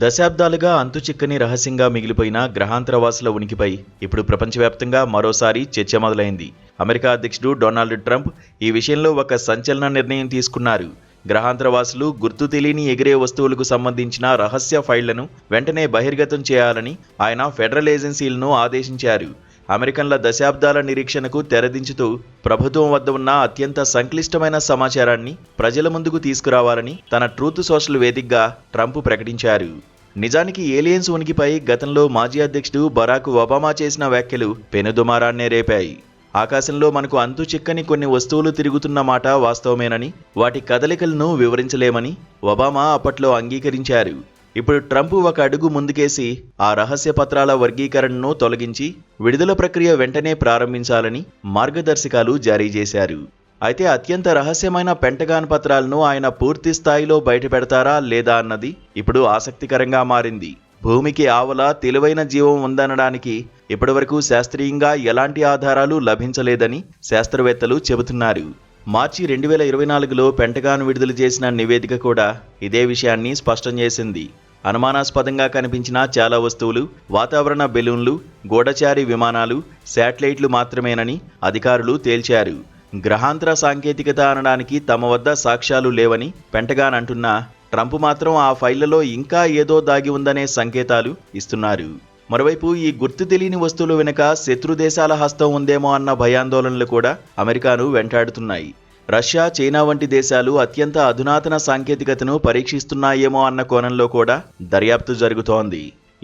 దశాబ్దాలుగా అంతుచిక్కని రహస్యంగా మిగిలిపోయిన గ్రహాంతరవాసుల ఉనికిపై ఇప్పుడు ప్రపంచవ్యాప్తంగా మరోసారి చర్చ మొదలైంది. అమెరికా అధ్యక్షుడు డొనాల్డ్ ట్రంప్ ఈ విషయంలో ఒక సంచలన నిర్ణయం తీసుకున్నారు. గ్రహాంతరవాసులు గుర్తు తెలియని ఎగిరే వస్తువులకు సంబంధించిన రహస్య ఫైళ్లను వెంటనే బహిర్గతం చేయాలని ఆయన ఫెడరల్ ఏజెన్సీలను ఆదేశించారు. అమెరికన్ల దశాబ్దాల నిరీక్షణకు తెరదించుతూ ప్రభుత్వం వద్ద ఉన్న అత్యంత సంక్లిష్టమైన సమాచారాన్ని ప్రజల ముందుకు తీసుకురావాలని తన ట్రూత్ సోషల్ వేదికగా ట్రంప్ ప్రకటించారు. నిజానికి ఏలియన్స్ ఉనికిపై గతంలో మాజీ అధ్యక్షుడు బరాక్ ఒబామా చేసిన వ్యాఖ్యలు పెనుదుమారాన్నే రేపాయి. ఆకాశంలో మనకు అంతు చిక్కని కొన్ని వస్తువులు తిరుగుతున్న మాట వాస్తవమేనని, వాటి కదలికలను వివరించలేమని ఒబామా అప్పట్లో అంగీకరించారు. ఇప్పుడు ట్రంప్ ఒక అడుగు ముందుకేసి ఆ రహస్య పత్రాల వర్గీకరణను తొలగించి విడుదల ప్రక్రియ వెంటనే ప్రారంభించాలని మార్గదర్శకాలు జారీ చేశారు. అయితే అత్యంత రహస్యమైన పెంటగాన్ పత్రాలను ఆయన పూర్తి స్థాయిలో బయటపెడతారా లేదా అన్నది ఇప్పుడు ఆసక్తికరంగా మారింది. భూమికి ఆవల తెలివైన జీవం ఉందనడానికి ఇప్పటివరకు శాస్త్రీయంగా ఎలాంటి ఆధారాలు లభించలేదని శాస్త్రవేత్తలు చెబుతున్నారు. మార్చి 2024లో పెంటగాన్ విడుదల చేసిన నివేదిక కూడా ఇదే విషయాన్ని స్పష్టం చేసింది. అనుమానాస్పదంగా కనిపించిన చాలా వస్తువులు వాతావరణ బెలూన్లు, గూఢచారి విమానాలు, శాటిలైట్లు మాత్రమేనని అధికారులు తేల్చారు. గ్రహాంతర సాంకేతికత అనడానికి తమ వద్ద సాక్ష్యాలు లేవని పెంటగాన్ అంటున్నా ట్రంప్ మాత్రం ఆ ఫైళ్లలో ఇంకా ఏదో దాగి ఉందనే సంకేతాలు ఇస్తున్నారు. మరోవైపు ఈ గుర్తు తెలియని వస్తువుల వెనుక శత్రు దేశాల హస్తం ఉందేమో అన్న భయాందోళనలు కూడా అమెరికాను వెంటాడుతున్నాయి. రష్యా, చైనా వంటి దేశాలు అత్యంత అధునాతన సాంకేతికతను పరీక్షిస్తున్నాయేమో అన్న కోణంలో కూడా దర్యాప్తు జరుగుతోంది.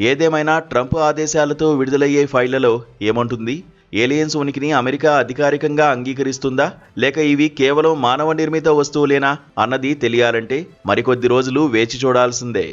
ఏదేమైనా ట్రంప్ ఆదేశాలతో విడుదలయ్యే ఫైళ్లలో ఏముంటుంది? ఏలియన్స్ ఉనికిని అమెరికా అధికారికంగా అంగీకరిస్తుందా, లేక ఇవి కేవలం మానవ నిర్మిత వస్తువులేనా అన్నది తెలియాలంటే మరికొద్ది రోజులు వేచి చూడాల్సిందే.